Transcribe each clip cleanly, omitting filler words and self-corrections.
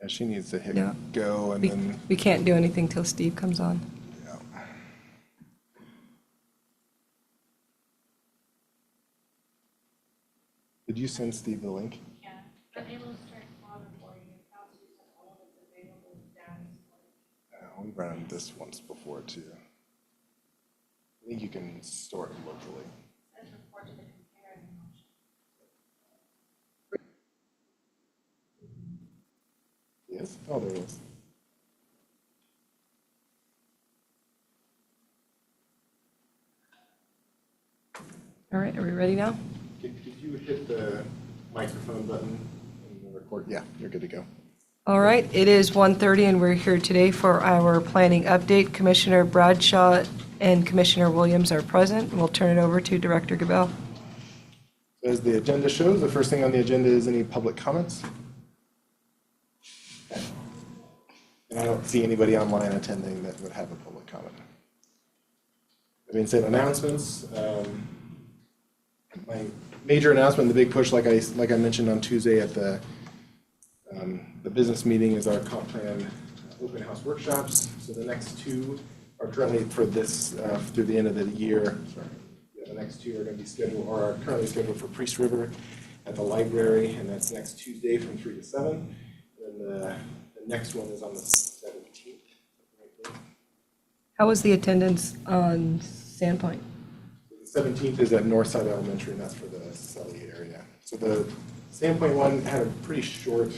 Yeah, she needs to hit Yeah. go and then. We can't do anything till Steve comes on. Yeah. Did you send Steve the link? Yeah, but it will start calling for you. Tells you that all of it's available down. We ran this once before too. I think you can store it locally. Says report to the computer and motion. Yes. Oh, there it is. All right, are we ready now? Did you hit the microphone button and record? Yeah, you're good to go. All right, it is 1:30 and we're here today for our planning update. Commissioner Bradshaw and Commissioner Williams are present. We'll turn it over to Director Gabel. As the agenda shows, the first thing on the agenda is any public comments. Okay. And I don't see anybody online attending that would have a public comment. That being said, announcements. My major announcement, the big push, like I mentioned on Tuesday at the business meeting, is our comp plan open house workshops. So the next two are currently for this through the end of the year. Sorry. Yeah, the next two are going to be scheduled, or are currently scheduled for Priest River at the library, and that's next Tuesday from 3 to 7. And the next one is on the 17th. How was the attendance on Sandpoint? The 17th is at Northside Elementary, and that's for the Sully area. So the Sandpoint one had a pretty short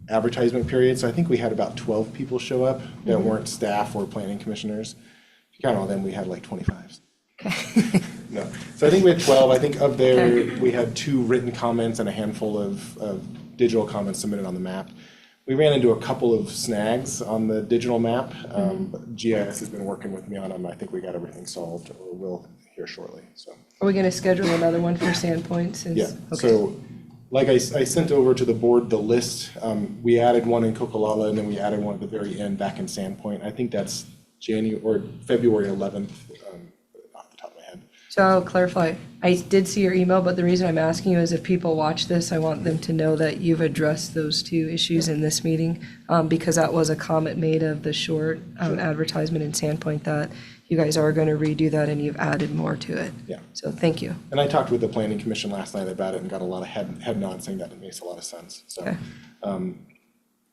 advertisement period, so I think we had about 12 people show up that weren't staff or planning commissioners. If you count all them, we had like 25. Okay. No, so I think we had 12. I think of there, Okay. we had 2 written comments and a handful of digital comments submitted on the map. We ran into a couple of snags on the digital map, but GIS has been working with me on them. I think we got everything solved, or will here shortly. So. Are we going to schedule another one for Sandpoint? Since, Yeah. Okay. So, like I sent over to the board the list. We added one in Kokolala, and then we added one at the very end back in Sandpoint. I think that's February 11th, off the top of my head. So I'll clarify. I did see your email, but the reason I'm asking you is if people watch this, I want them to know that you've addressed those 2 issues in this meeting, because that was a comment made of the short advertisement in Sandpoint that you guys are going to redo that and you've added more to it. Yeah. So thank you. And I talked with the planning commission last night about it and got a lot of head nods saying that it makes a lot of sense. So, Okay.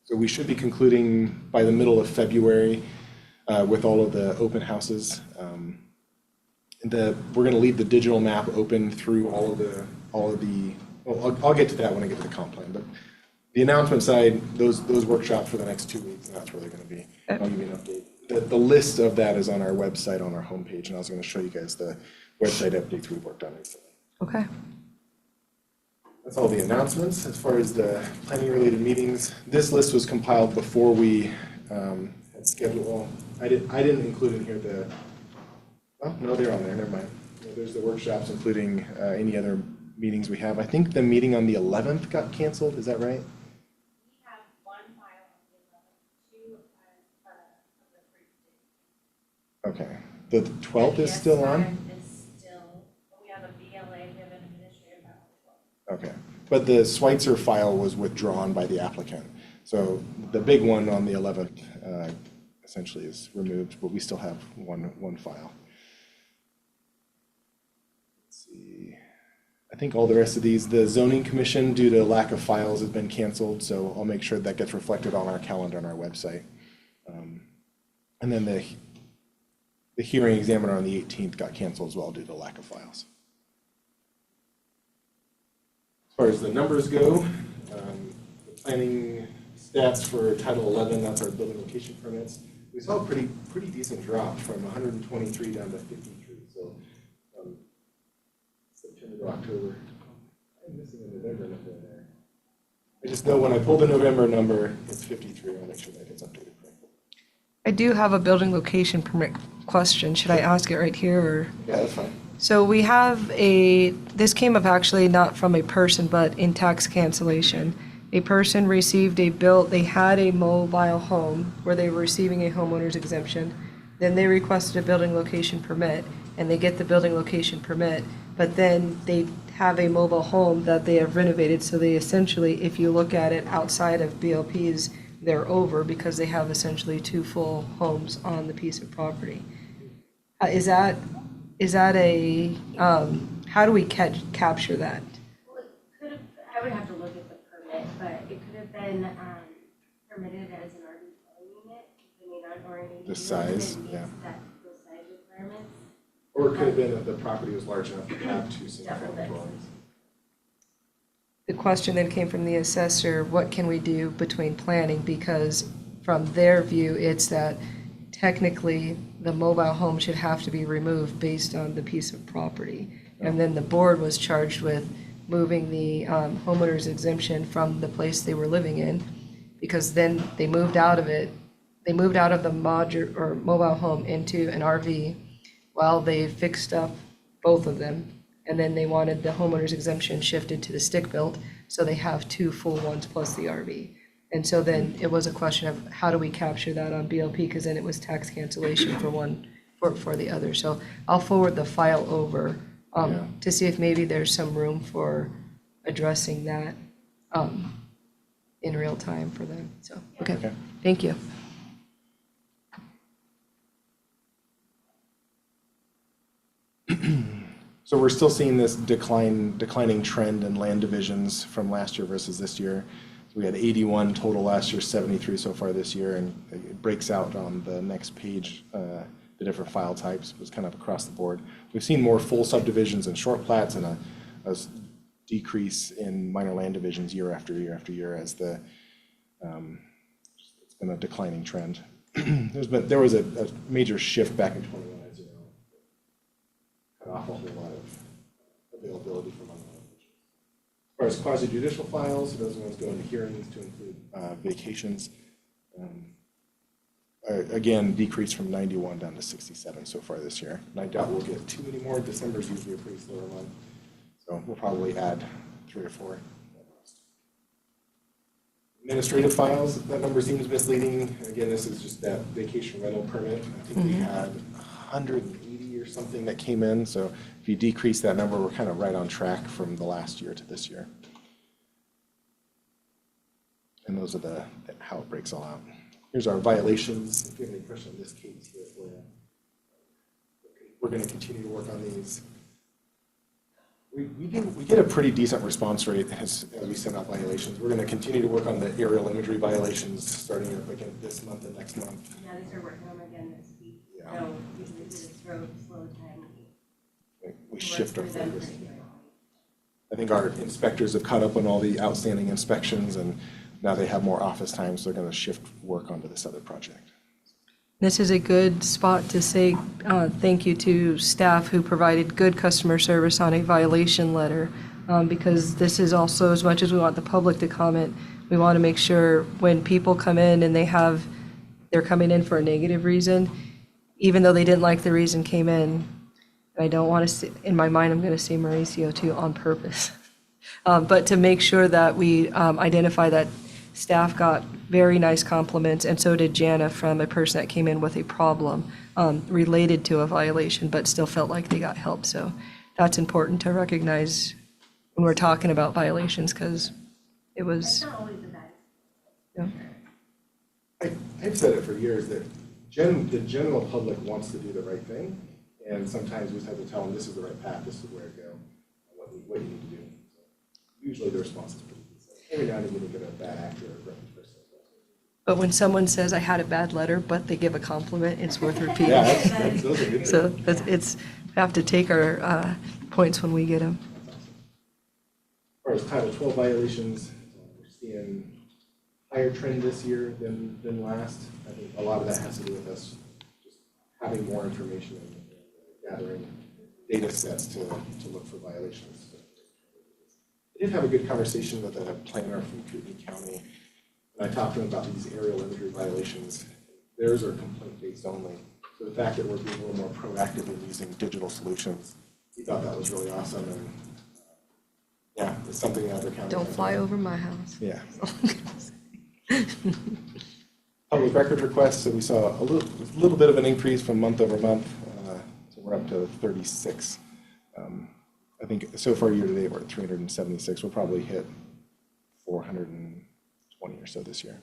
So we should be concluding by the middle of February with all of the open houses. We're going to leave the digital map open through all of the. Well, I'll get to that when I get to the comp plan. But the announcement side, those workshops for the next 2 weeks, and that's where they're going to be. Okay. I'll give you an update. The list of that is on our website on our homepage, and I was going to show you guys the website updates we've worked on recently. Okay. That's all the announcements. As far as the planning-related meetings, this list was compiled before we had scheduled. Well, I didn't include in here the. Oh no, they're on there. Never mind. There's the workshops, including any other meetings we have. I think the meeting on the 11th got canceled. Is that right? We have one file on the 11th, 2 of the 3. Okay. The 12th is still on. Is still, we have a BLA, we have an administrative file. Okay, but the Schweitzer file was withdrawn by the applicant. So the big one on the 11th essentially is removed, but we still have one file. Let's see. I think all the rest of these, the zoning commission, due to lack of files, has been canceled. So I'll make sure that gets reflected on our calendar on our website. And then the hearing examiner on the 18th got canceled as well due to lack of files. As far as the numbers go, the planning stats for Title 11, that's our building location permits. We saw a pretty decent drop from 123 down to 53. So September to October. I'm missing a November number in there. I just know when I pull the November number, it's 53. I'll make sure that gets updated correctly. I do have a building location permit question. Should I ask it right here or? Yeah, that's fine. So we have this came up actually not from a person, but in tax cancellation. A person received they had a mobile home where they were receiving a homeowner's exemption. Then they requested a building location permit. and they get the building location permit, but then they have a mobile home that they have renovated, so they essentially, if you look at it outside of BLPs, they're over because they have essentially two full homes on the piece of property. Is that how do we capture that? Well, it could have, I would have to look at the permit, but it could have been permitted as an RV dwelling unit, depending on, or an ADU. The size, that meets yeah. those size requirements. Or it could have been that the property was large enough to have two single-family dwellings. The question then came from the assessor, what can we do between planning? Because from their view, it's that technically the mobile home should have to be removed based on the piece of property. And then the board was charged with moving the homeowner's exemption from the place they were living in, because then they moved out of it. They moved out of the mobile home into an RV while they fixed up both of them. And then they wanted the homeowner's exemption shifted to the stick-built, so they have two full ones plus the RV. And so then it was a question of how do we capture that on BLP, because then it was tax cancellation for one, for the other. So I'll forward the file over to see if maybe there's some room for addressing that in real time for them. So, okay, thank you. So we're still seeing this declining trend in land divisions from last year versus this year. So we had 81 total last year, 73 so far this year, and it breaks out on the next page, the different file types. It was kind of across the board. We've seen more full subdivisions and short plats, and a decrease in minor land divisions year after year after year as it's been a declining trend. There was a major shift back in 21. Off a whole lot of availability from minor land divisions. As far as quasi-judicial files, those ones go into hearings to include vacations. Again, decrease from 91 down to 67 so far this year. And I doubt we'll get too many more. December's usually a pretty slower month. So we'll probably add 3 or 4. Administrative files, that number seems misleading. Again, this is just that vacation rental permit. I think we had 180 or something that came in. So if you decrease that number, we're kind of right on track from the last year to this year. And those are how it breaks all out. Here's our violations. If you have any questions on this case here for you. We're going to continue to work on these. We get a pretty decent response rate as we send out violations. We're going to continue to work on the aerial imagery violations starting up again this month and next month. Yeah, they start working on them again this week. Yeah. So usually it's a slow time. We shift our focus. I think our inspectors have caught up on all the outstanding inspections, and now they have more office time, so they're going to shift work onto this other project. This is a good spot to say thank you to staff who provided good customer service on a violation letter, because this is also, as much as we want the public to comment, we want to make sure when people come in and they're coming in for a negative reason, even though they didn't like the reason came in, I don't want to say, in my mind, I'm going to say Mauricio too, on purpose. But to make sure that we identify that staff got very nice compliments, and so did Jana, from a person that came in with a problem related to a violation, but still felt like they got help. So that's important to recognize when we're talking about violations, because it was. It's not always the best. Yeah. I've said it for years that the general public wants to do the right thing, and sometimes we just have to tell them this is the right path, this is where to go, and what you need to do. So usually the response is pretty good. Every now and then you get a bad actor or a grumpy person. But when someone says, I had a bad letter, but they give a compliment, it's worth repeating. Yeah, those are good. So we have to take our points when we get them. As far as Title 12 violations, we're seeing higher trend this year than last. I think a lot of that has to do with us just having more information and gathering data sets to look for violations. I did have a good conversation with a planner from Kootenai County, and I talked to him about these aerial imagery violations. Theirs are complaint-based only. So the fact that we're being a little more proactive in using digital solutions, he thought that was really awesome. And yeah, it's something that other counties Don't fly over my house. Yeah. Public record requests, so we saw a little bit of an increase from month over month. So we're up to 36. I think so far year to date, we're at 376. We'll probably hit 420 or so this year.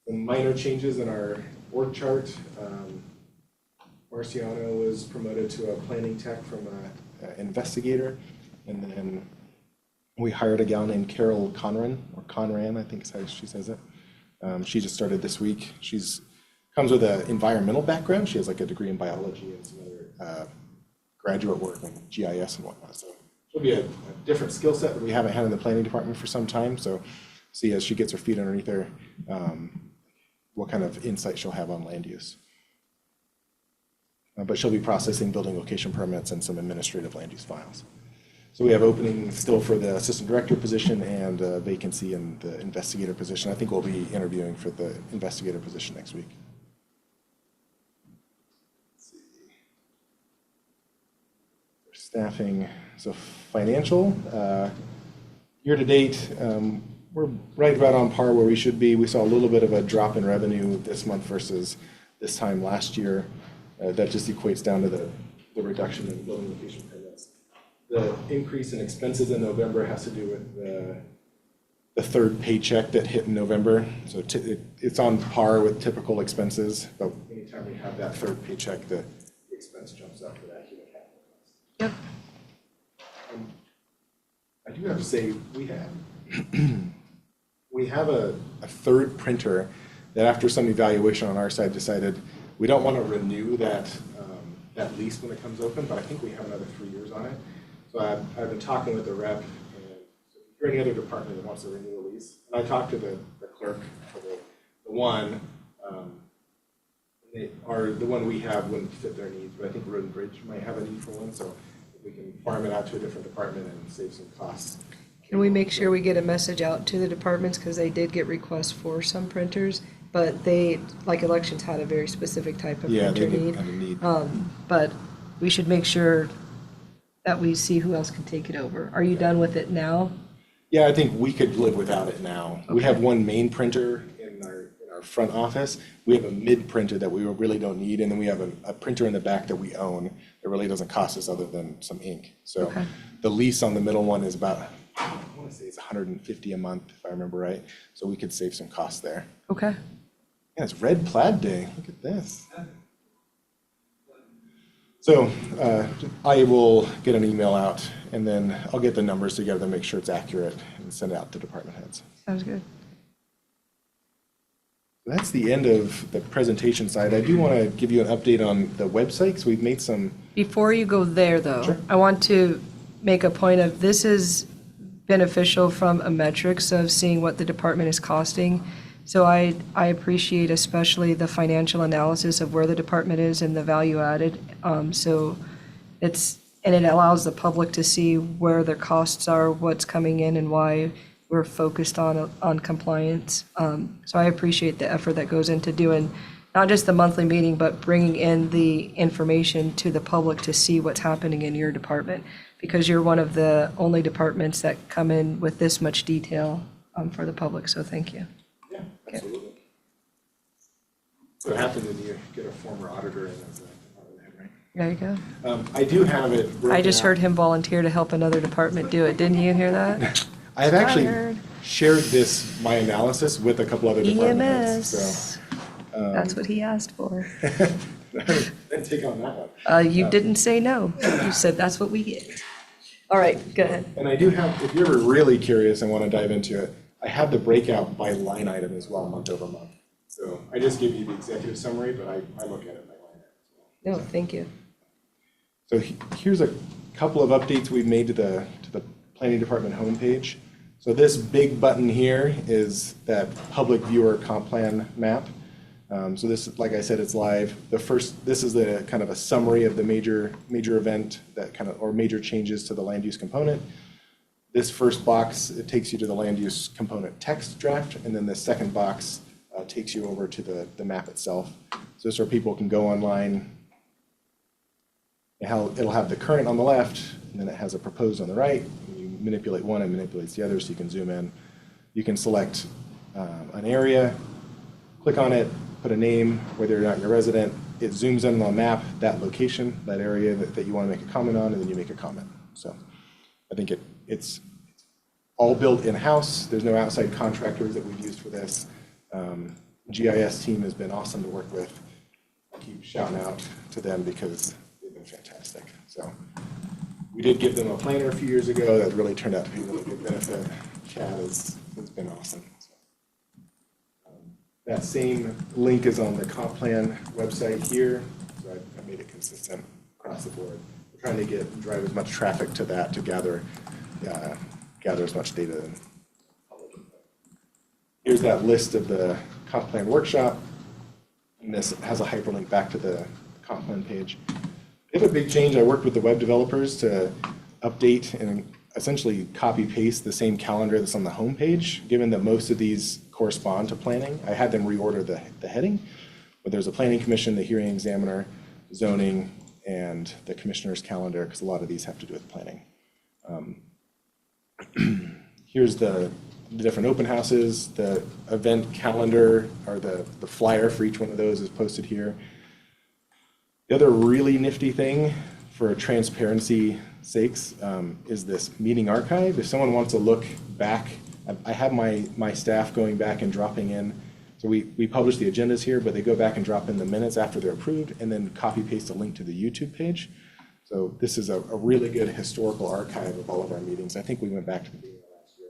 Some minor changes in our org chart. Marciano was promoted to a planning tech from an investigator, and then we hired a gal named Carol Conran, I think is how she says it. She just started this week. She's comes with an environmental background. She has like a degree in biology and some other graduate work in GIS and whatnot. So she'll be a different skill set that we haven't had in the planning department for some time. So see as she gets her feet underneath her, what kind of insight she'll have on land use. But she'll be processing building location permits and some administrative land use files. So we have opening still for the assistant director position and a vacancy in the investigator position. I think we'll be interviewing for the investigator position next week. Let's see. For staffing, so financial, year to date, we're right on par where we should be. We saw a little bit of a drop in revenue this month versus this time last year. That just equates down to the reduction in building location permits. The increase in expenses in November has to do with the third paycheck that hit in November. So it's on par with typical expenses, but anytime we have that third paycheck, the expense jumps up for that human capital cost. Yep. I do have to say, we have a third printer that after some evaluation on our side decided we don't want to renew that lease when it comes open, but I think we have another 3 years on it. So I've been talking with the rep, and so if you're any other department that wants to renew a lease, and I talked to the clerk for the one, the one we have wouldn't fit their needs, but I think Road and Bridge might have a need for one, so if we can farm it out to a different department and save some costs. Can we make sure we get a message out to the departments, because they did get requests for some printers, but they, like elections, had a very specific type of printer need. But we should make sure that we see who else can take it over. Are you done with it now? Yeah, I think we could live without it now. Okay. We have one main printer in our front office. We have a mid printer that we really don't need, and then we have a printer in the back that we own that really doesn't cost us other than some ink. So okay. The lease on the middle one is about, I want to say it's $150 a month, if I remember right. So we could save some costs there. Okay. Yeah, it's Red Plaid Day. Look at this. So I will get an email out, and then I'll get the numbers together to make sure it's accurate and send it out to department heads. Sounds good. That's the end of the presentation side. I do want to give you an update on the website, because we've made some... Before you go there, though, sure. I want to make a point of this is beneficial from a metrics of seeing what the department is costing. So I appreciate especially the financial analysis of where the department is and the value added. So it allows the public to see where their costs are, what's coming in, and why we're focused on compliance. So I appreciate the effort that goes into doing not just the monthly meeting, but bringing in the information to the public to see what's happening in your department, because you're one of the only departments that come in with this much detail for the public. So thank you. Absolutely. So it happens when you get a former auditor in as a department head, right? There you go. I do have it. I just heard him volunteer to help another department do it. Didn't you hear that? I've actually shared my analysis with a couple other department heads. EMS. So, that's what he asked for. Then take on that one. You didn't say no. You said that's what we get. All right, go ahead. And I do have, if you're ever really curious and want to dive into it, I have the breakout by line item as well, month over month. So I just give you the executive summary, but I look at it by line item as well. No, thank you. So here's a couple of updates we've made to the planning department homepage. So this big button here is that public viewer comp plan map. So this, like I said, it's live. This is the kind of a summary of the major event or major changes to the land use component. This first box, it takes you to the land use component text draft, and then the second box takes you over to the map itself. So this is where people can go online. It'll have the current on the left, and then it has a proposed on the right. You manipulate one, it manipulates the other, so you can zoom in. You can select an area, click on it, put a name, whether or not you're a resident. It zooms in on the map, that location, that area that you want to make a comment on, and then you make a comment. So I think it's all built in-house. There's no outside contractors that we've used for this. GIS team has been awesome to work with. I keep shouting out to them because they've been fantastic. So we did give them a planner a few years ago that really turned out to be a really good benefit. Chad has been awesome. So, that same link is on the comp plan website here. So I made it consistent across the board. We're trying to drive as much traffic to that to gather as much data and public input. Here's that list of the comp plan workshop. And this has a hyperlink back to the comp plan page. We have a big change. I worked with the web developers to update and essentially copy paste the same calendar that's on the home page, given that most of these correspond to planning. I had them reorder the heading, but there's a planning commission, the hearing examiner, zoning, and the commissioner's calendar, because a lot of these have to do with planning. Here's the different open houses. The event calendar, or the flyer for each one of those is posted here. The other really nifty thing for transparency sakes is this meeting archive. If someone wants to look back, I have my staff going back and dropping in. So we publish the agendas here, but they go back and drop in the minutes after they're approved and then copy paste a link to the YouTube page. So this is a really good historical archive of all of our meetings. I think we went back to the beginning of last year.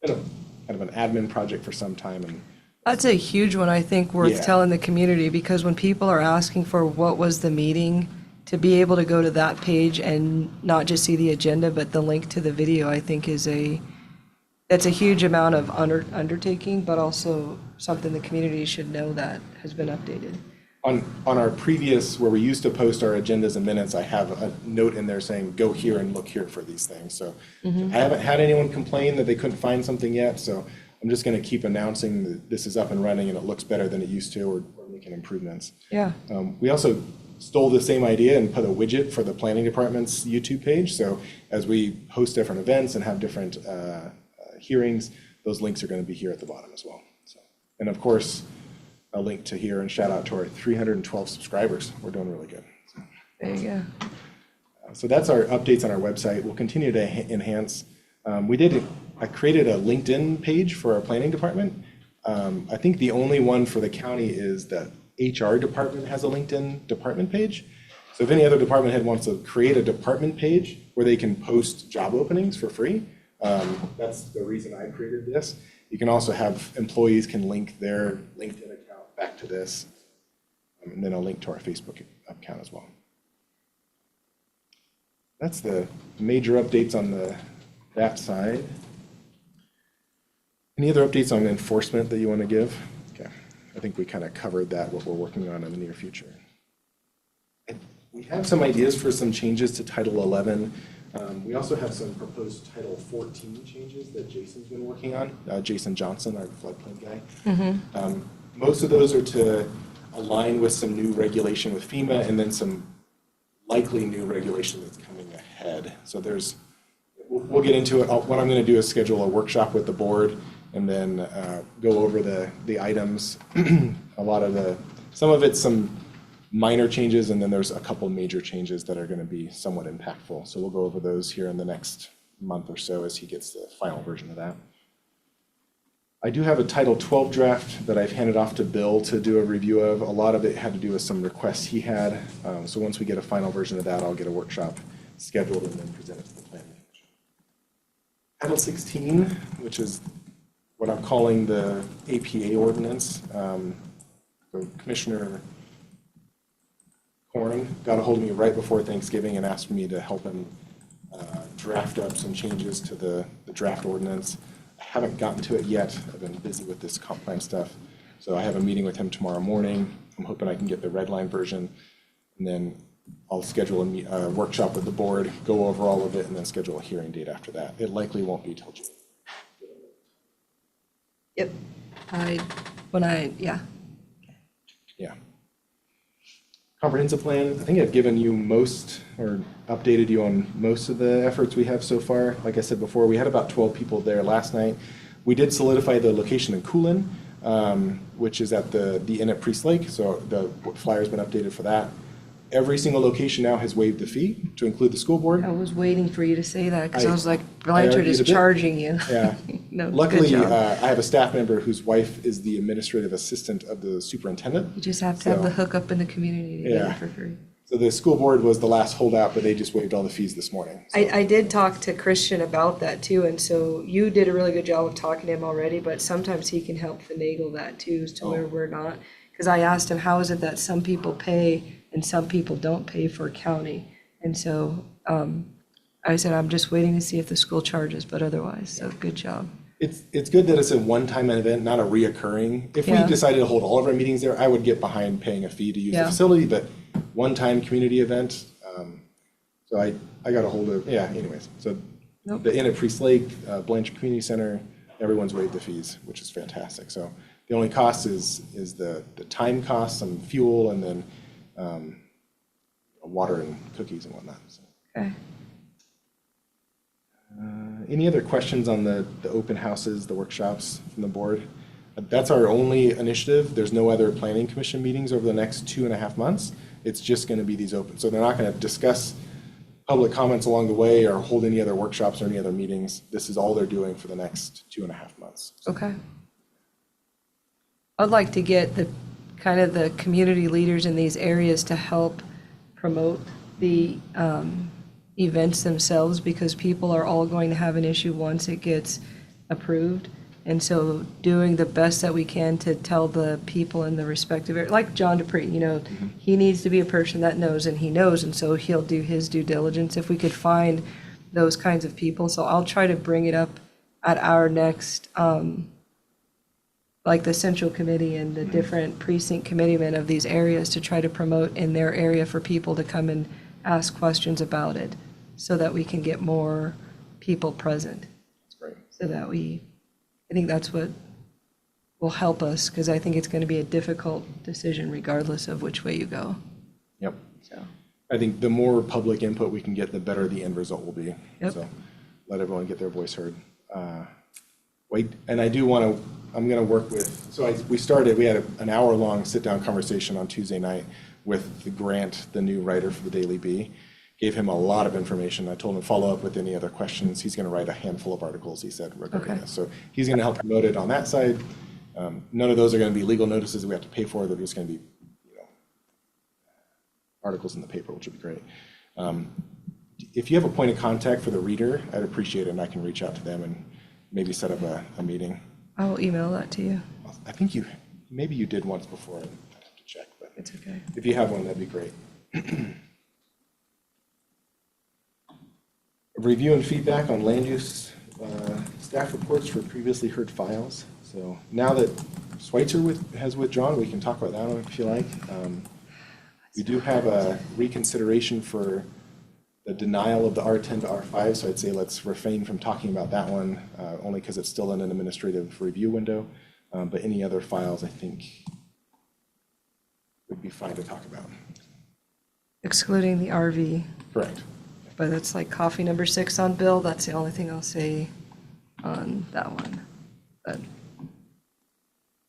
It's been kind of an admin project for some time. And That's a huge one, I think, worth telling the community, because when people are asking for what was the meeting, to be able to go to that page and not just see the agenda, but the link to the video, I think that's a huge amount of undertaking, but also something the community should know that has been updated. On our previous, where we used to post our agendas and minutes, I have a note in there saying, go here and look here for these things. So I haven't had anyone complain that they couldn't find something yet. So I'm just going to keep announcing that this is up and running and it looks better than it used to, or making improvements. Yeah. We also stole the same idea and put a widget for the planning department's YouTube page. So as we host different events and have different hearings, those links are going to be here at the bottom as well. So, and of course, a link to here, and shout out to our 312 subscribers. We're doing really good. So, there you go. So that's our updates on our website. We'll continue to enhance. I created a LinkedIn page for our planning department. I think the only one for the county is the HR department has a LinkedIn department page. So if any other department head wants to create a department page where they can post job openings for free, that's the reason I created this. You can also have employees can link their LinkedIn account back to this, and then a link to our Facebook account as well. That's the major updates on that side. Any other updates on enforcement that you want to give? Okay, I think we kind of covered that, what we're working on in the near future. We have some ideas for some changes to Title 11. We also have some proposed Title 14 changes that Jason's been working on, Jason Johnson, our floodplain guy. Most of those are to align with some new regulation with FEMA and then some likely new regulation that's coming ahead. So we'll get into it. What I'm going to do is schedule a workshop with the board and then go over the items. Some of it's some minor changes, and then there's a couple major changes that are going to be somewhat impactful. So we'll go over those here in the next month or so as he gets the final version of that. I do have a Title 12 draft that I've handed off to Bill to do a review of. A lot of it had to do with some requests he had. So once we get a final version of that, I'll get a workshop scheduled and then present it to the planning commission. Title 16, which is what I'm calling the APA ordinance. Commissioner Corn got a hold of me right before Thanksgiving and asked me to help him draft up some changes to the draft ordinance. I haven't gotten to it yet. I've been busy with this comp plan stuff. So I have a meeting with him tomorrow morning. I'm hoping I can get the red line version, and then I'll schedule a workshop with the board, go over all of it, and then schedule a hearing date after that. It likely won't be till June. Yep. Yeah. Comprehensive plan, I think I've given you most, or updated you on most of the efforts we have so far. Like I said before, we had about 12 people there last night. We did solidify the location in Coolin. which is at the inn at Priest Lake. So the flyer's been updated for that. Every single location now has waived the fee to include the school board. I was waiting for you to say that because I was like, I Blanchard argued is a bit. charging you. Yeah. No, good Luckily, job. I have a staff member whose wife is the administrative assistant of the superintendent. You just have to have the So- hookup in the community to get Yeah. it for free. So the school board was the last holdout, but they just waived all the fees this morning. So- I did talk to Christian about that too, and so you did a really good job of talking to him already, but sometimes he can help finagle that too, as to where we're not. Because I asked him, how is it that some people pay and some people don't pay for county? And so I said, I'm just waiting to see if the school charges, but otherwise, so good job. It's good that it's a one-time event, not a reoccurring. If we Yeah. decided to hold all of our meetings there, I would get behind paying a fee to use the Yeah. facility, but one-time community event. So I got a hold of, anyways. So Nope. the inn at Priest Lake, Blanchard Community Center, everyone's waived the fees, which is fantastic. So the only cost is the time cost, some fuel, and then water and cookies and whatnot. So. Okay. Any other questions on the open houses, the workshops from the board? That's our only initiative. There's no other planning commission meetings over the next 2.5 months. It's just going to be these open. So they're not going to discuss public comments along the way or hold any other workshops or any other meetings. This is all they're doing for the next 2.5 months. Okay. I'd like to get the kind of the community leaders in these areas to help promote the events themselves, because people are all going to have an issue once it gets approved. And so doing the best that we can to tell the people in the respective area, like John Dupree, he needs to be a person that knows, and he knows, and so he'll do his due diligence if we could find those kinds of people. So I'll try to bring it up at our next, like the central committee and the different precinct committeemen of these areas, to try to promote in their area for people to come and ask questions about it, so that we can get more people present. That's great. So that I think that's what will help us, because I think it's going to be a difficult decision regardless of which way you go. Yep. So, I think the more public input we can get, the better the end result will be. Yep. So let everyone get their voice heard. And I do want to, I'm going to work with, we had an hour-long sit-down conversation on Tuesday night with the Grant, the new writer for the Daily Bee. Gave him a lot of information. I told him to follow up with any other questions. He's going to write a handful of articles, he said, regarding Okay. this. So he's going to help promote it on that side. None of those are going to be legal notices that we have to pay for. They're just going to be, articles in the paper, which would be great. If you have a point of contact for the reader, I'd appreciate it, and I can reach out to them and maybe set up a meeting. I will email that to you. I think maybe you did once before. I'd have to check, but It's okay. if you have one, that'd be great. Review and feedback on land use staff reports for previously heard files. So now that Schweitzer has withdrawn, we can talk about that one if you like. We do have a reconsideration for the denial of the R10 to R5, so I'd say let's refrain from talking about that one, only because it's still in an administrative review window. But any other files, I think, would be fine to talk about. Excluding the RV, Correct. but it's like coffee number 6 on Bill. That's the only thing I'll say on that one. But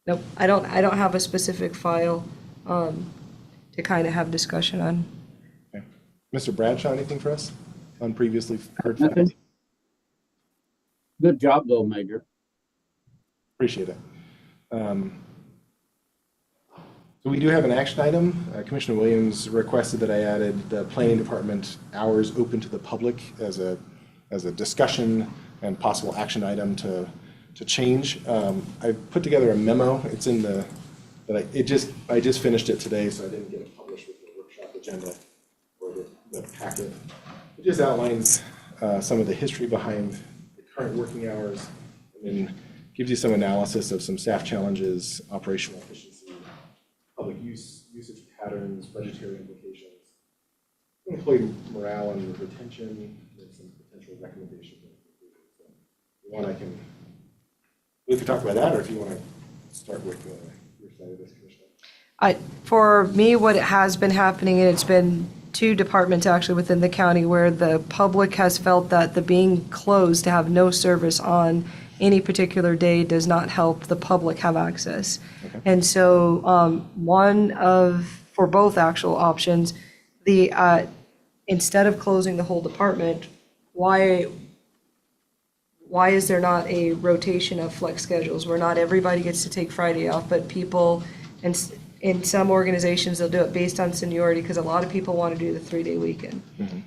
nope, I don't have a specific file to kind of have discussion on. Okay. Mr. Bradshaw, anything for us on previously heard files? Nothing. Good job, though, Major. Appreciate it. So we do have an action item. Commissioner Williams requested that I added the planning department hours open to the public as a discussion and possible action item to change. I put together a memo. It's in the, I just finished it today, so I didn't get it published with the workshop agenda or the packet. It just outlines some of the history behind the current working hours, and then gives you some analysis of some staff challenges, operational efficiency, public usage patterns, budgetary implications, employee morale and retention, and some potential recommendations. So if you want, we can talk about that, or if you want to start with your side of this, Commissioner. For me, what has been happening, and it's been 2 departments actually within the county where the public has felt that the being closed to have no service on any particular day does not help the public have access. Okay. And so for both actual options, instead of closing the whole department, why is there not a rotation of flex schedules where not everybody gets to take Friday off, but people, and in some organizations, they'll do it based on seniority, because a lot of people want to do the 3-day weekend.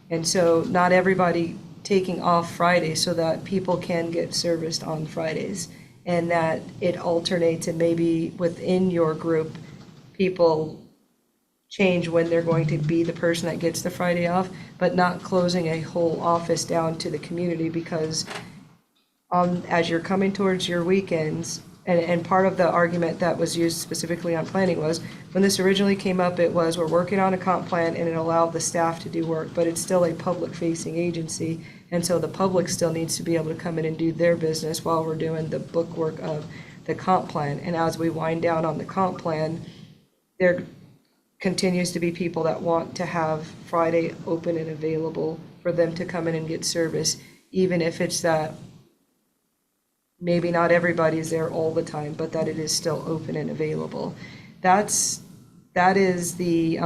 And so not everybody taking off Friday so that people can get serviced on Fridays, and that it alternates, and maybe within your group, people change when they're going to be the person that gets the Friday off, but not closing a whole office down to the community, because as you're coming towards your weekends, and part of the argument that was used specifically on planning was, when this originally came up, it was, we're working on a comp plan and it allowed the staff to do work, but it's still a public-facing agency, and so the public still needs to be able to come in and do their business while we're doing the bookwork of the comp plan. And as we wind down on the comp plan, there continues to be people that want to have Friday open and available for them to come in and get service, even if it's that maybe not everybody's there all the time, but that it is still open and available. That is the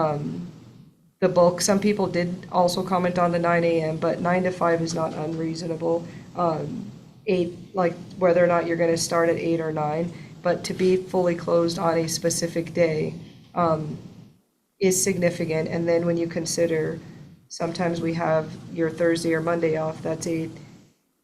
bulk. Some people did also comment on the 9 a.m., but 9 to 5 is not unreasonable. 8, like whether or not you're going to start at 8 or 9, but to be fully closed on a specific day is significant. And then when you consider, sometimes we have your Thursday or Monday off,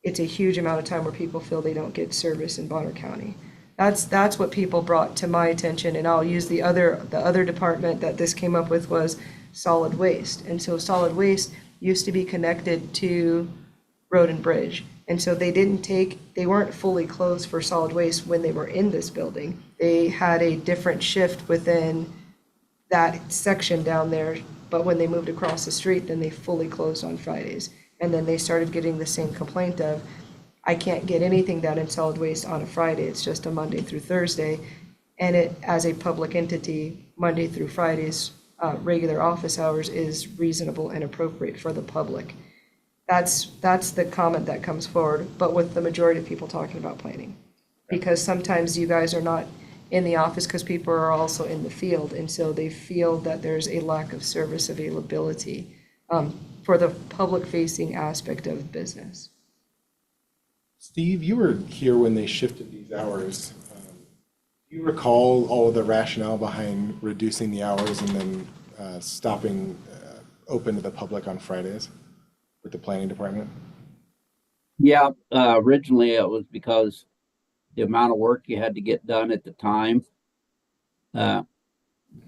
it's a huge amount of time where people feel they don't get service in Bonner County. That's what people brought to my attention, and I'll use the other department that this came up with was solid waste. And so solid waste used to be connected to Road and Bridge. And so they weren't fully closed for solid waste when they were in this building. They had a different shift within that section down there, but when they moved across the street, then they fully closed on Fridays. And then they started getting the same complaint of, I can't get anything done in solid waste on a Friday, it's just a Monday through Thursday. And it, as a public entity, Monday through Fridays, regular office hours is reasonable and appropriate for the public. That's the comment that comes forward, but with the majority of people talking about planning. Because sometimes you guys are not in the office because people are also in the field, and so they feel that there's a lack of service availability for the public-facing aspect of business. Steve, you were here when they shifted these hours. Do you recall all of the rationale behind reducing the hours and then stopping open to the public on Fridays with the planning department? Yeah, originally it was because the amount of work you had to get done at the time.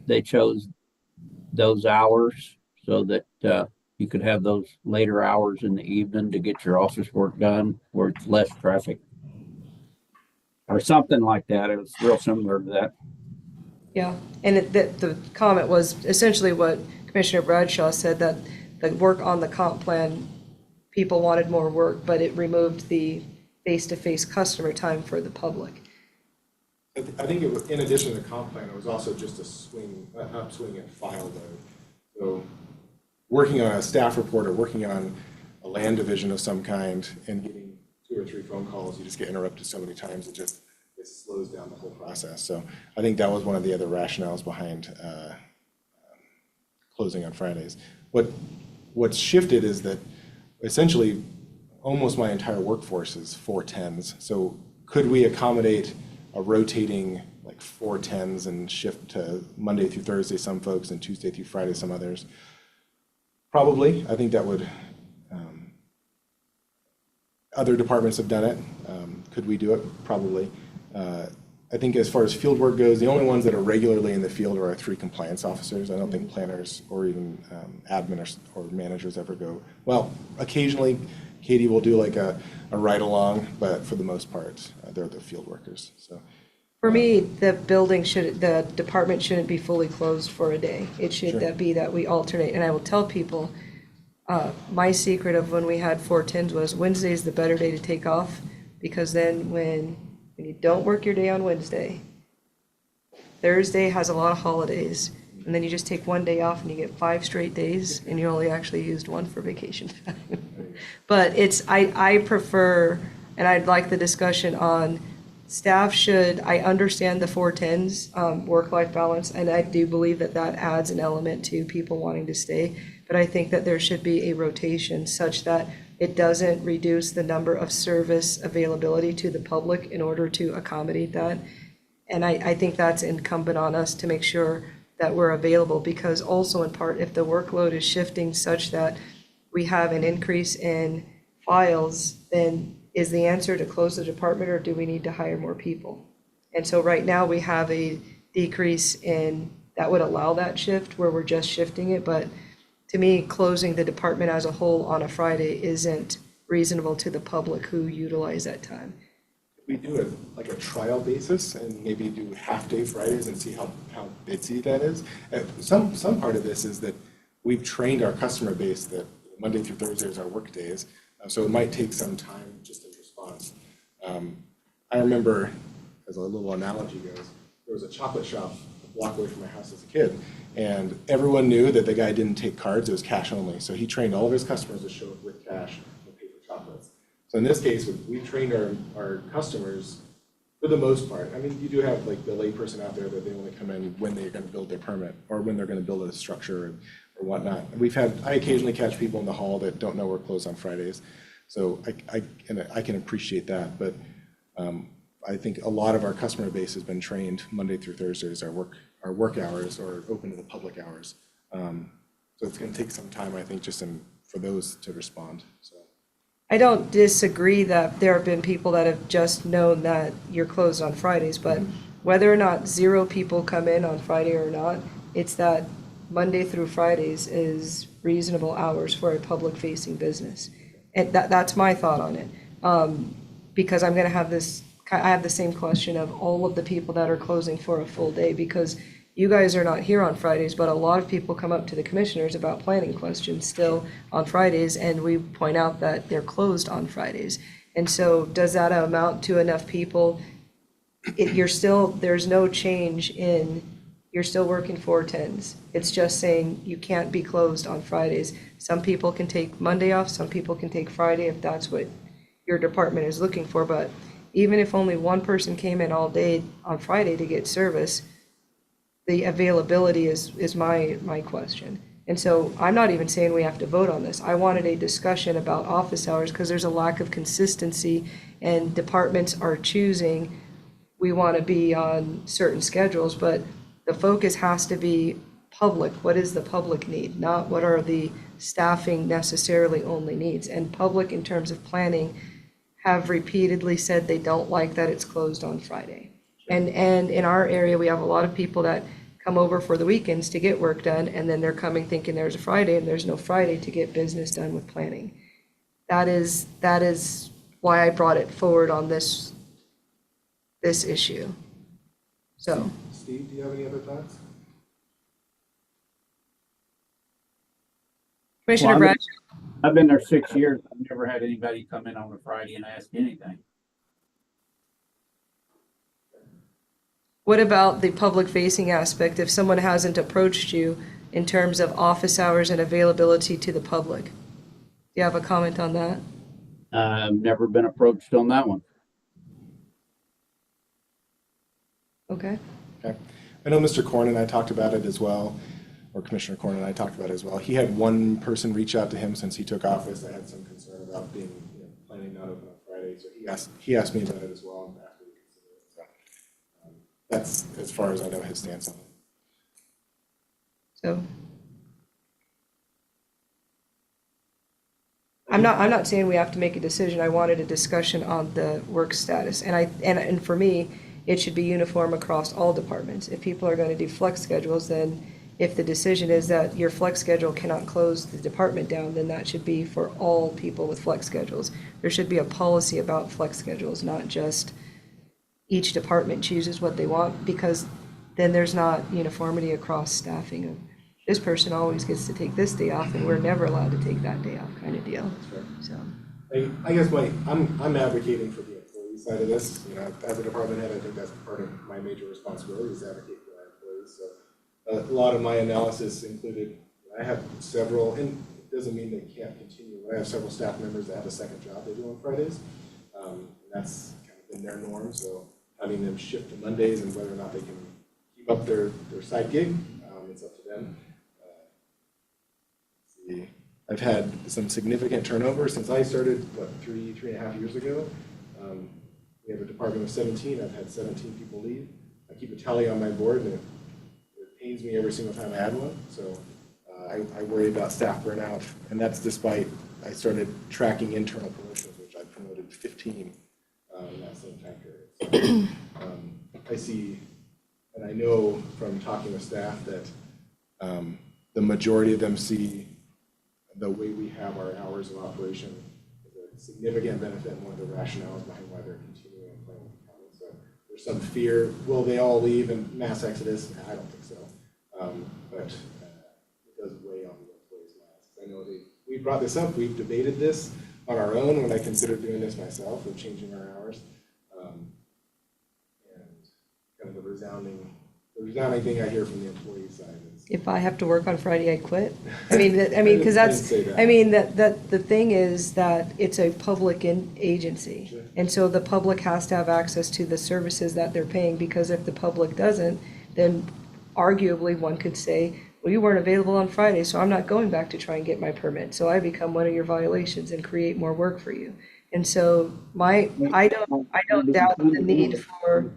They chose those hours so that you could have those later hours in the evening to get your office work done where it's less traffic or something like that. It was real similar to that. Yeah, and the comment was essentially what Commissioner Bradshaw said, that the work on the comp plan, people wanted more work, but it removed the face-to-face customer time for the public. I think it was, in addition to the comp plan, it was also just an upswing in file load. So working on a staff report or working on a land division of some kind and getting 2 or 3 phone calls, you just get interrupted so many times, it slows down the whole process. So I think that was one of the other rationales behind closing on Fridays. What's shifted is that essentially almost my entire workforce is 410s. So could we accommodate a rotating like 410s and shift to Monday through Thursday some folks and Tuesday through Friday some others? Probably. I think that would, other departments have done it. Could we do it? Probably. I think as far as field work goes, the only ones that are regularly in the field are our 3 compliance officers. I don't think planners or even admin or managers ever go. Well, occasionally Katie will do like a ride along, but for the most part, they're the field workers. So For me, the department shouldn't be fully closed for a day. It should Sure. be that we alternate. And I will tell people, my secret of when we had 410s was Wednesday is the better day to take off, because then when you don't work your day on Wednesday, Thursday has a lot of holidays, and then you just take one day off and you get 5 straight days, and you only actually used 1 for vacation time. But I prefer And I'd like the discussion on staff should, I understand the 410s, work-life balance, and I do believe that that adds an element to people wanting to stay. But I think that there should be a rotation such that it doesn't reduce the number of service availability to the public in order to accommodate that. And I think that's incumbent on us to make sure that we're available, because also in part, if the workload is shifting such that we have an increase in files, then is the answer to close the department, or do we need to hire more people? And so right now we have a decrease in, that would allow that shift where we're just shifting it. But to me, closing the department as a whole on a Friday isn't reasonable to the public who utilize that time. We do it like a trial basis and maybe do half-day Fridays and see how busy that is. Some part of this is that we've trained our customer base that Monday through Thursdays are work days, so it might take some time just in response. I remember, as a little analogy goes, there was a chocolate shop a block away from my house as a kid, and everyone knew that the guy didn't take cards, it was cash only. So he trained all of his customers to show up with cash and pay for chocolates. So in this case, we trained our customers for the most part. I mean, you do have like the layperson out there that they only come in when they're going to build their permit or when they're going to build a structure or whatnot. I occasionally catch people in the hall that don't know we're closed on Fridays. So I can appreciate that, but I think a lot of our customer base has been trained Monday through Thursdays, our work hours or open to the public hours. So it's going to take some time, I think, for those to respond. So. I don't disagree that there have been people that have just known that you're closed on Fridays, but whether or not 0 people come in on Friday or not, it's that Monday through Fridays is reasonable hours for a public-facing business. And that's my thought on it. Because I'm going to have I have the same question of all of the people that are closing for a full day, because you guys are not here on Fridays, but a lot of people come up to the commissioners about planning questions still on Fridays, and we point out that they're closed on Fridays. And so does that amount to enough people? There's no change in, you're still working 410s. It's just saying you can't be closed on Fridays. Some people can take Monday off, some people can take Friday if that's what your department is looking for. But even if only one person came in all day on Friday to get service, the availability is my question. And so I'm not even saying we have to vote on this. I wanted a discussion about office hours because there's a lack of consistency and departments are choosing, we want to be on certain schedules, but the focus has to be public. What is the public need? Not what are the staffing necessarily only needs. And public in terms of planning have repeatedly said they don't like that it's closed on Friday. And in our area, we have a lot of people that come over for the weekends to get work done, and then they're coming thinking there's a Friday, and there's no Friday to get business done with planning. That is why I brought it forward on this issue. So. Steve, do you have any other thoughts? Commissioner Bradshaw. I've been there 6 years. I've never had anybody come in on a Friday and ask anything. What about the public-facing aspect? If someone hasn't approached you in terms of office hours and availability to the public? Do you have a comment on that? I've never been approached on that one. Okay. Okay. I know Mr. Corn and I talked about it as well, or Commissioner Corn and I talked about it as well. He had one person reach out to him since he took office that had some concern about being, planning not open on Friday. So he asked me about it as well. And asked me to consider it. So, that's as far as I know his stance on it. So I'm not saying we have to make a decision. I wanted a discussion on the work status. And for me, it should be uniform across all departments. If people are going to do flex schedules, then if the decision is that your flex schedule cannot close the department down, then that should be for all people with flex schedules. There should be a policy about flex schedules, not just each department chooses what they want, because then there's not uniformity across staffing of this person always gets to take this day off and we're never allowed to take that day off kind of deal. So I guess I'm advocating for the employee side of this. As a department head, I think that's part of my major responsibility is advocate for our employees. So a lot of my analysis included, I have several, and it doesn't mean they can't continue. I have several staff members that have a second job they do on Fridays. And that's kind of been their norm, so having them shift to Mondays and whether or not they can keep up their side gig, it's up to them. See, I've had some significant turnover since I started, what, 3.5 years ago. We have a department of 17. I've had 17 people leave. I keep a tally on my board, and it pains me every single time I add one. So I worry about staff burnout, and that's despite I started tracking internal promotions, which I promoted 15 in that same time period. So, I see, and I know from talking with staff that the majority of them see the way we have our hours of operation is a significant benefit and one of the rationales behind why they're continuing employment with the county. So there's some fear, will they all leave in mass exodus? I don't think so. But it does weigh on the employees' minds. I know we brought this up, we've debated this on our own when I considered doing this myself of changing our hours. And kind of the resounding thing I hear from the employee side is, If I have to work on Friday, I quit. I mean, because I that's, didn't say that. I mean, that the thing is that it's a public agency. Sure. And so the public has to have access to the services that they're paying, because if the public doesn't, then arguably one could say, well, you weren't available on Friday, so I'm not going back to try and get my permit. So I become one of your violations and create more work for you. And so I don't doubt the need for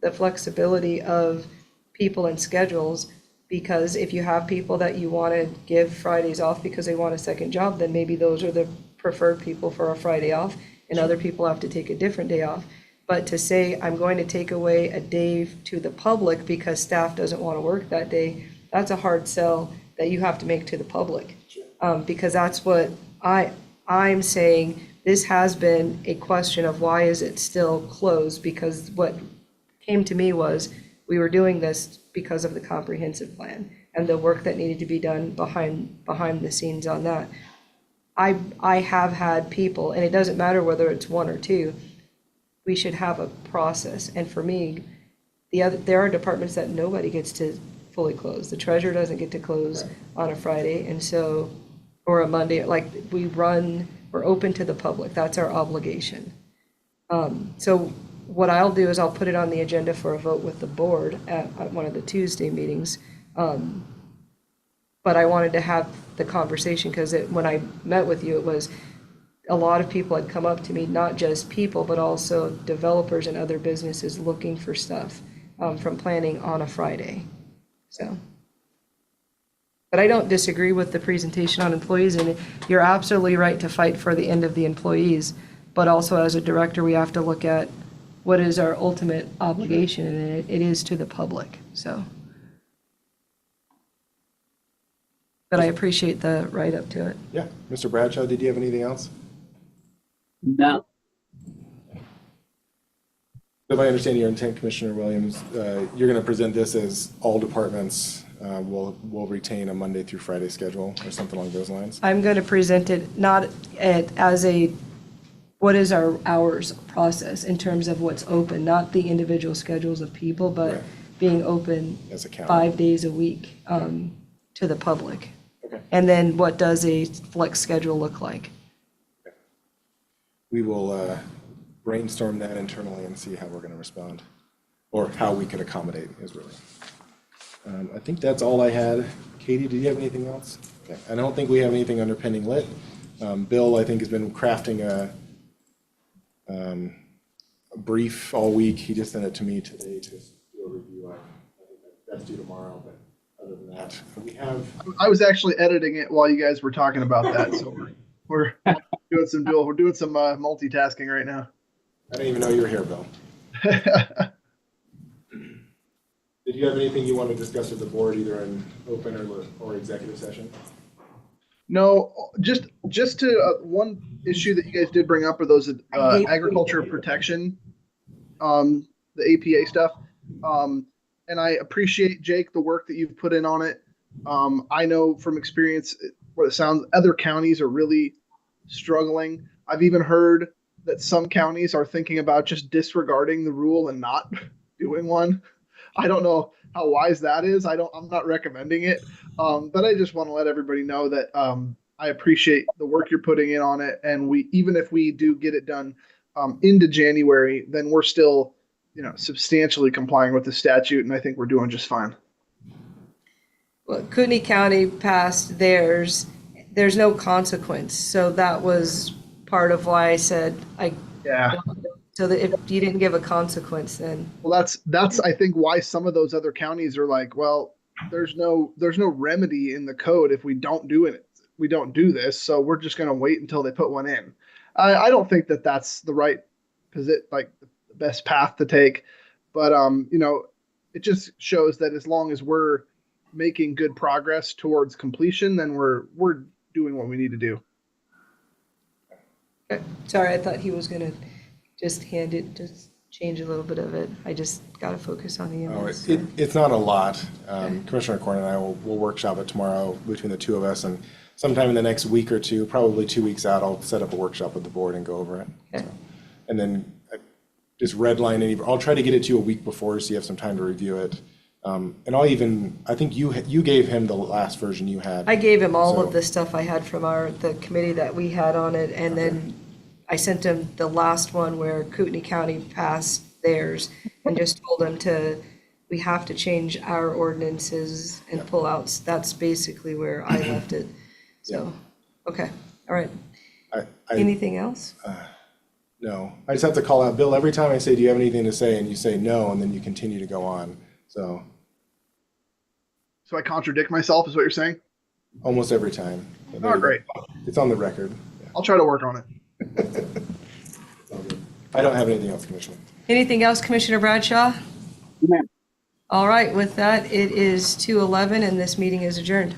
the flexibility of people and schedules, because if you have people that you want to give Fridays off because they want a second job, then maybe those are the preferred people for a Friday off, and other people have to take a different day off. But to say, I'm going to take away a day to the public because staff doesn't want to work that day, that's a hard sell that you have to make to the public. Because that's what I'm saying, this has been a question of why is it still closed? Because what came to me was, we were doing this because of the comprehensive plan and the work that needed to be done behind the scenes on that. I have had people, and it doesn't matter whether it's one or two, we should have a process. And for me, there are departments that nobody gets to fully close. The treasurer doesn't get to close on a Friday, and so, or a Monday, like we're open to the public. That's our obligation. So what I'll do is I'll put it on the agenda for a vote with the board at one of the Tuesday meetings. But I wanted to have the conversation because when I met with you, it was a lot of people had come up to me, not just people, but also developers and other businesses looking for stuff from planning on a Friday. So, but I don't disagree with the presentation on employees, and you're absolutely right to fight for the end of the employees. But also as a director, we have to look at what is our ultimate obligation, and it is to the public, so. But I appreciate the write-up to it. yeah. Mr. Bradshaw, did you have anything else? No, If I understand your intent, Commissioner Williams, you're going to present this as all departments will retain a Monday through Friday schedule or something along those lines? I'm going to present it not as what is our hours process in terms of what's open, not the individual schedules of people, but Right. being open As a county. 5 days a week to the public. Okay. And then what does a flex schedule look like? We will brainstorm that internally and see how we're going to respond, or how we can accommodate is really. I think that's all I had. Katie, do you have anything else? Okay. I don't think we have anything under pending lit. Bill, I think, has been crafting a brief all week. He just sent it to me today to do a review. I think that's due tomorrow, but other than that, we have. I was actually editing it while you guys were talking about that, so we're doing some multitasking right now. I didn't even know you were here, Bill. Did you have anything you want to discuss with the board, either in open or executive session? No, just to one issue that you guys did bring up are those I hate- agriculture protection, the APA stuff. And I appreciate, Jake, the work that you've put in on it. I know from experience what it sounds, other counties are really struggling. I've even heard that some counties are thinking about just disregarding the rule and not doing one. I don't know how wise that is. I'm not recommending it. But I just want to let everybody know that I appreciate the work you're putting in on it. And even if we do get it done into January, then we're still, substantially complying with the statute. And I think we're doing just fine. Well, Kootenai County passed theirs. There's no consequence. So that was part of why I said Yeah. so that if you didn't give a consequence, then. Well, that's I think why some of those other counties are like, well, there's no remedy in the code if we don't do it. We don't do this, so we're just going to wait until they put one in. I don't think that that's the right, like the best path to take, but it just shows that as long as we're making good progress towards completion, then we're doing what we need to do. Okay. Sorry, I thought he was gonna just change a little bit of it. I just gotta focus on the Oh, EMS. it's not a lot. Commissioner Corn and I will workshop it tomorrow between the two of us, and sometime in the next week or two, probably 2 weeks out, I'll set up a workshop with the board and go over it. Okay. So, and then just redline I'll try to get it to you a week before so you have some time to review it. And I think you gave him the last version you had. I gave him all So- of the stuff I had from the committee that we had on it, and then I sent him the last one where Kootenai County passed theirs, and just told him we have to change our ordinances and pull out. That's basically where I left it. So, okay, all right. Anything else? No, I just have to call out Bill every time I say, do you have anything to say? And you say no, and then you continue to go on. So I contradict myself, is what you're saying? almost every time. Oh, great. It's on the record. Yeah. I'll try to work on it. I don't have anything else, Commissioner. Anything else, Commissioner Bradshaw? Ma'am. All right, with that, it is 2:11 and this meeting is adjourned.